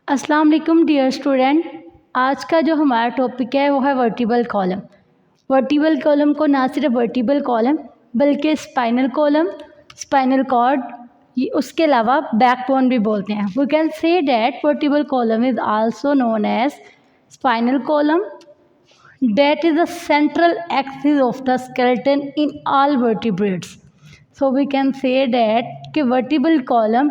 अस्सलाम वालेकुम dear student. आज का जो हमारा टॉपिक है वो है वर्टिबल कॉलम। वर्टिबल कॉलम को ना सिर्फ वर्टिबल कॉलम बल्कि स्पाइनल कॉलम, स्पाइनल कॉर्ड, उसके अलावा बैकबोन भी बोलते हैं। We can say that vertebral column is also known as spinal column that is the central axis of the skeleton in all vertebrates. So we can say that कि vertebral column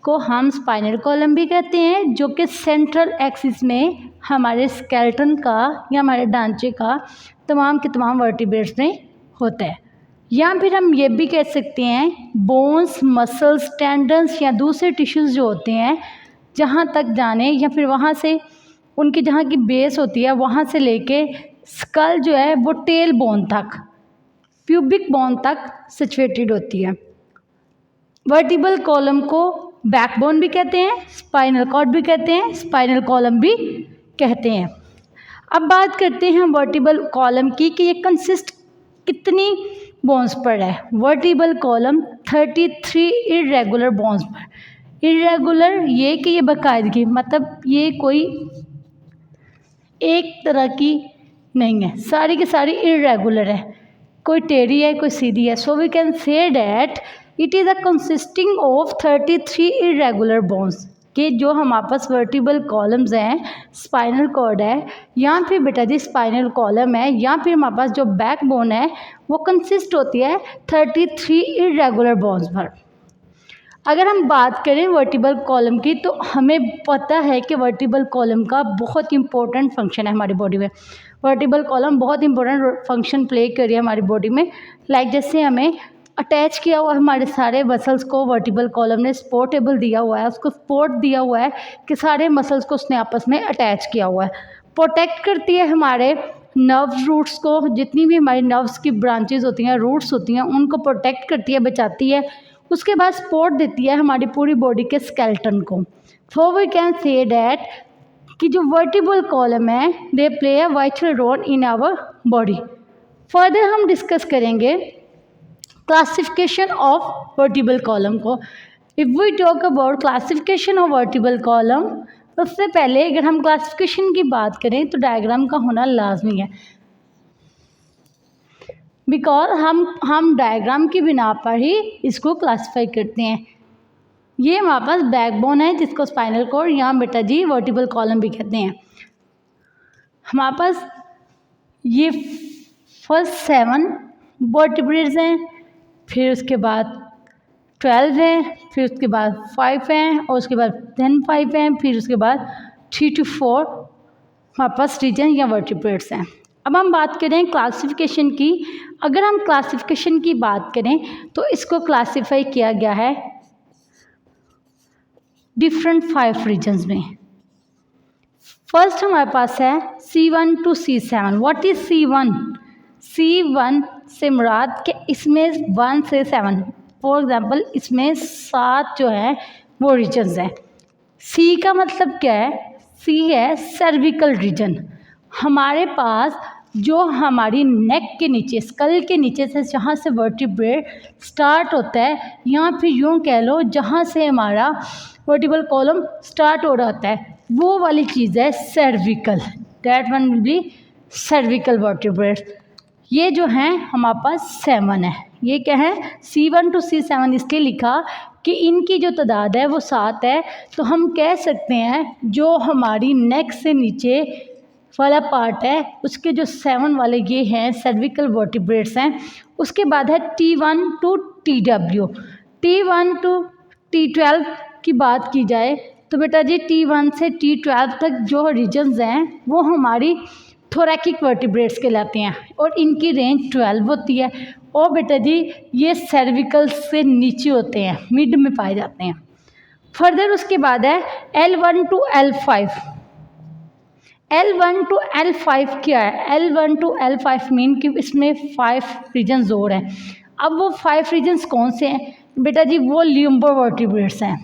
को हम spinal column भी कहते हैं, जो कि central axis में हमारे स्केलेटन का या हमारे ढांचे का तमाम के तमाम वर्टिब्रेट्स में होता है। या फिर हम ये भी कह सकते हैं बोन्स, मसल्स, टेंडन्स या दूसरे टिश्यूज़ जो होते हैं जहाँ तक जाने या फिर वहाँ से उनकी जहाँ की बेस होती है वहाँ से लेके स्कल जो है वो टेल बोन तक, प्यूबिक बोन तक सिचुएटेड होती है। वर्टिबल कॉलम को बैकबोन भी कहते हैं, स्पाइनल कॉर्ड भी कहते हैं, स्पाइनल कॉलम भी कहते हैं। अब बात करते हैं वर्टिबल कॉलम की कि ये कंसिस्ट कितनी बोन्स पर है। वर्टिबल कॉलम 33 इरेगुलर बोन्स पर। इरेगुलर ये कि ये बाकायदगी, मतलब ये कोई एक तरह की नहीं है, सारी की सारी इरेगुलर है, कोई टेढ़ी है कोई सीधी है। So we can say that it is a consisting of 33 irregular bones कि जो हमारे पास वर्टिबल कॉलम्स हैं, स्पाइनल कॉर्ड है या फिर बेटा जी स्पाइनल कॉलम है या फिर हमारे पास जो बैक बोन है वो कंसिस्ट होती है 33 इरेगुलर बोन्स पर। अगर हम बात करें वर्टिबल कॉलम की तो हमें पता है कि वर्टिबल कॉलम का बहुत इंपॉर्टेंट फंक्शन है हमारी बॉडी में। वर्टिबल कॉलम बहुत इंपॉर्टेंट फंक्शन प्ले कर रही है हमारी बॉडी में। लाइक जैसे हमें अटैच किया हुआ है हमारे सारे मसल्स को वर्टिबल कॉलम ने सपोर्टेबल दिया हुआ है, उसको सपोर्ट दिया हुआ है कि सारे मसल्स को उसने आपस में अटैच किया हुआ है। प्रोटेक्ट करती है हमारे नर्व रूट्स को, जितनी भी हमारी नर्व्स की ब्रांचेज होती हैं, रूट्स होती हैं, उनको प्रोटेक्ट करती है, बचाती है। उसके बाद सपोर्ट देती है हमारी पूरी बॉडी के स्केलेटन को। So we can say that कि जो वर्टिबल कॉलम है they play a vital role in our body. Further हम डिस्कस करेंगे क्लासिफिकेशन ऑफ वर्टिबल कॉलम को। If we talk about classification of vertebral column, उससे पहले अगर हम क्लासिफिकेशन की बात करें तो डायग्राम का होना लाजमी है, बिकॉज हम डायग्राम की बिना पर ही इसको क्लासिफाई करते हैं। ये हमारे पास बैकबोन है जिसको स्पाइनल कॉर्ड या बेटा जी वर्टिबल कॉलम भी कहते हैं। हमारे पास ये फर्स्ट 7 वर्टिब्रेट्स हैं, फिर उसके बाद 12 हैं, फिर उसके बाद 5 हैं और उसके बाद 5 हैं, फिर उसके बाद 3 to 4 हमारे पास रीजन या वर्टिब्रेट्स हैं। अब हम बात करें क्लासिफिकेशन की। अगर हम क्लासिफिकेशन की बात करें तो इसको क्लासिफाई किया गया है डिफरेंट 5 रीजन्स में। फर्स्ट हमारे पास है C1 to C7। What is C1? C1 से मुराद कि इसमें 1 से 7, फॉर एग्जांपल इसमें 7 जो है वो रीजन्स हैं। C का मतलब क्या है? C है सर्विकल रीजन। हमारे पास जो हमारी नेक के नीचे, स्कल के नीचे से जहाँ से वर्टिब्रेट स्टार्ट होता है, या फिर यूँ कह लो जहाँ से हमारा वर्टिबल कॉलम स्टार्ट हो रहा होता है, वो वाली चीज़ है cervical. That one will be cervical vertebrate. ये जो हैं हमारे पास 7 है। ये क्या है? C1 to C7 इसलिए लिखा कि इनकी जो तादाद है वो 7 है। तो हम कह सकते हैं जो हमारी नेक से नीचे वाला पार्ट है उसके जो 7 वाले ये हैं सर्विकल वर्टिब्रेट्स हैं। उसके बाद है T1 to TW। T1 to T12 की बात की जाए तो बेटा जी T1 से T12 तक जो रीजन्स हैं वो हमारी थोरैकिक वर्टिब्रेट्स कहलाते हैं और इनकी रेंज 12 होती है। और बेटा जी ये सर्विकल से नीचे होते हैं, मिड में पाए जाते हैं। फर्दर उसके बाद है L1 to L5। L1 to L5 क्या है? L1 to L5 मीन कि इसमें 5 रीजन्स और हैं। अब वो 5 रीजन्स कौन से हैं बेटा जी? वो ल्यूम्बर वर्टिब्रेट्स हैं।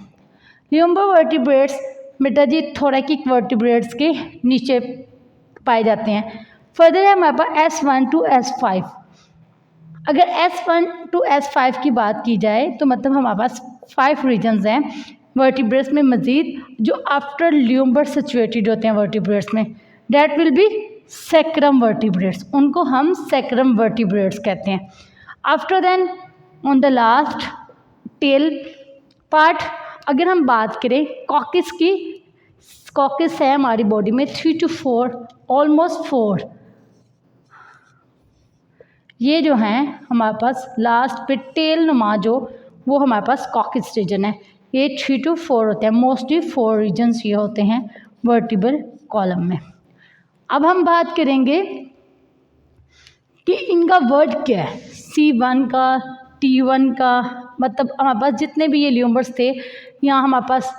ल्यूम्बर वर्टिब्रेट्स बेटा जी थोरैकिक वर्टिब्रेट्स के नीचे पाए जाते हैं। फर्दर है हमारे पास S1 to S5। अगर S1 to S5 की बात की जाए तो मतलब हमारे पास 5 रीजन्स हैं। वर्टिब्रेट्स में मज़ीद जो आफ्टर ल्यूम्बर सिचुएटेड होते हैं वर्टिब्रेट्स में, that will be sacrum vertebrates, उनको हम सैक्रम वर्टिब्रेट्स कहते हैं। After then on the last tail part अगर हम बात करें कॉकस की, कॉकस है हमारी बॉडी में 3 to 4 ऑलमोस्ट 4, ये जो हैं हमारे पास लास्ट पे टेल नुमा जो वो हमारे पास कॉकस रीजन है, ये 3 to 4 होते हैं, मोस्टली 4 रीजन्स ये होते हैं वर्टिब्रल कॉलम में। अब हम बात करेंगे कि इनका वर्ड क्या है, C1 का, T1 का, मतलब हमारे पास जितने भी ये ल्यूम्बर्स थे, यहाँ हमारे पास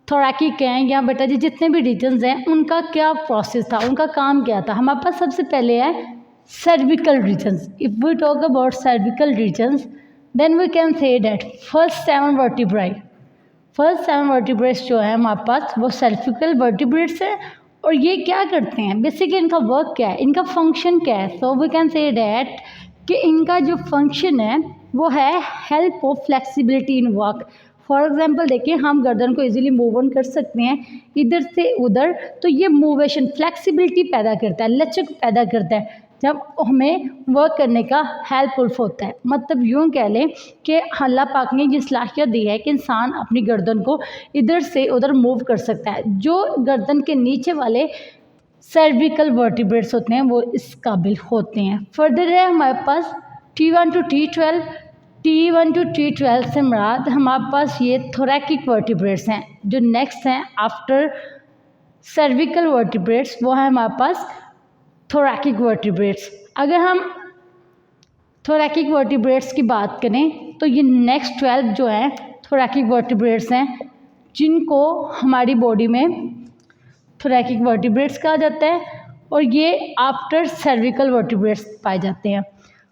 थोरैकिक हैं, या बेटा जी जितने भी रीजन्स हैं उनका क्या प्रोसेस था, उनका काम क्या था। हमारे पास सबसे पहले है cervical regions. If we talk about cervical regions then we can say that first 7 vertebrates जो है हमारे पास वो सर्विकल वर्टिब्रेट्स हैं। और ये क्या करते हैं, बेसिकली इनका वर्क क्या है, इनका फंक्शन क्या है। So we can say that कि इनका जो फंक्शन है वो है help of flexibility in work. For example देखिए, हम गर्दन को इजीली मूव ऑन कर सकते हैं इधर से उधर, तो ये मूवेशन फ्लेक्सिबिलिटी पैदा करता है, लचक पैदा करता है, जब हमें वर्क करने का हेल्पफुल होता है। मतलब यूँ कह लें कि अल्लाह पाक ने ये सलाहियत दी है कि इंसान अपनी गर्दन को इधर से उधर मूव कर सकता है। जो गर्दन के नीचे वाले सर्विकल वर्टिब्रेट्स होते हैं वो इस काबिल होते हैं। फर्दर है हमारे पास T1 to T12 से मुराद हमारे पास ये थोरैकिक वर्टिब्रेट्स हैं। जो नेक्स्ट हैं आफ्टर सर्विकल वर्टिब्रेट्स वो है हमारे पास थोरैकिक वर्टिब्रेट्स। अगर हम थोरैकिक वर्टिब्रेट्स की बात करें तो ये नेक्स्ट 12 जो हैं थोरैकिक वर्टिब्रेट्स हैं, जिनको हमारी बॉडी में थोरैकिक वर्टिब्रेट्स कहा जाता है, और ये आफ्टर सर्विकल वर्टिब्रेट्स पाए जाते हैं।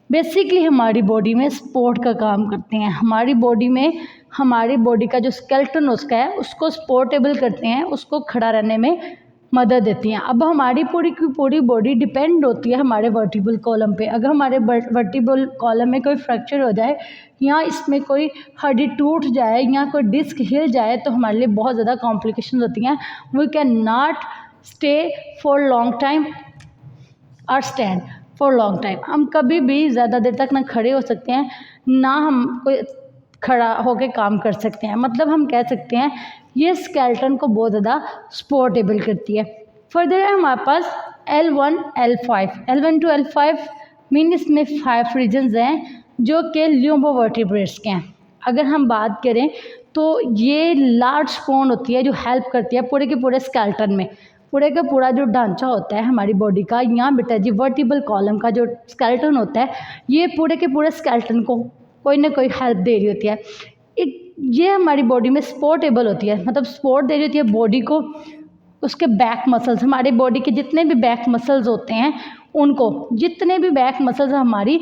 बेसिकली हमारी बॉडी में सपोर्ट का काम करते हैं। हमारी बॉडी में हमारी बॉडी का जो स्केलेटन उसका है उसको सपोर्टेबल करते हैं, उसको खड़ा रहने में मदद देती हैं। अब हमारी पूरी की पूरी बॉडी डिपेंड होती है हमारे वर्टिब्रल कॉलम पे। अगर हमारे वर्टिब्रल कॉलम में कोई फ्रैक्चर हो जाए या इसमें कोई हड्डी टूट जाए या कोई डिस्क हिल जाए तो हमारे लिए बहुत ज़्यादा कॉम्प्लिकेशन होती हैं। We can not stay for long time और स्टैंड फॉर लॉन्ग टाइम। हम कभी भी ज़्यादा देर तक ना खड़े हो सकते हैं ना हम कोई खड़ा होकर काम कर सकते हैं। मतलब हम कह सकते हैं ये स्केलेटन को बहुत ज़्यादा सपोर्टेबल करती है। फर्दर है हमारे पास L1 to L5 मीन इसमें 5 रीजन्स हैं जो कि ल्यूम्बोवर्टिब्रेट्स के हैं। अगर हम बात करें तो ये लार्ज बोन होती है जो हेल्प करती है पूरे के पूरे स्केलेटन में। पूरे का पूरा जो ढांचा होता है हमारी बॉडी का, यहाँ बेटा जी वर्टिब्रल कॉलम का जो स्केलेटन होता है ये पूरे के पूरे स्केलेटन को कोई ना कोई हेल्प दे रही होती है। ये हमारी बॉडी में सपोर्टेबल होती है, मतलब सपोर्ट दे रही होती है बॉडी को। उसके बैक मसल्स, हमारी बॉडी के जितने भी बैक मसल्स होते हैं उनको, जितने भी बैक मसल्स हमारी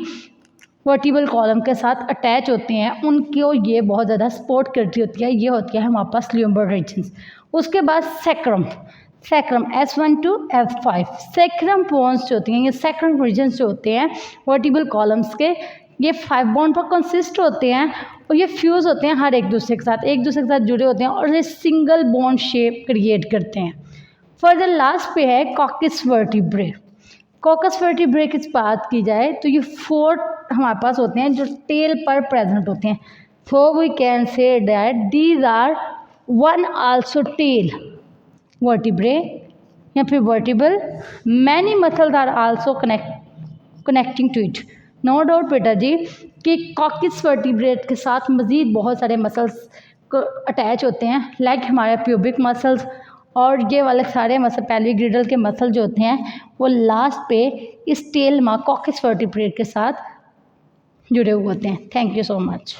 वर्टिब्रल कॉलम के साथ अटैच होते हैं उनको ये बहुत ज़्यादा सपोर्ट करती होती है। ये होती है हमारे पास ल्यूम्बर रीजन्स। उसके बाद sacrum S1 to F5 sacrum bones जो होती हैं, ये सैक्रम रीजन्स जो होते हैं वर्टिब्रल कॉलम्स के, ये 5 बॉन्ड पर कंसिस्ट होते हैं और ये फ्यूज़ होते हैं हर एक दूसरे के साथ जुड़े होते हैं और ये सिंगल बॉन्ड शेप क्रिएट करते हैं। फर्दर लास्ट पे है कॉकस वर्टिब्रे। कॉकस वर्टिब्रे की बात की जाए तो ये 4 हमारे पास होते हैं जो टेल पर प्रेजेंट होते हैं। So we can say that these are one also tail vertebrae या फिर vertebral. Many muscles are also connecting to it. No doubt बेटा जी कि कॉकस वर्टिब्रेट के साथ मज़ीद बहुत सारे मसल्स को अटैच होते हैं, लाइक हमारे प्यूबिक मसल्स और ये वाले सारे मसल पेल्विक ग्रिडल के मसल जो होते हैं वो लास्ट पे इस टेल में कॉकस वर्टिब्रेट के साथ जुड़े हुए होते हैं। Thank you so much.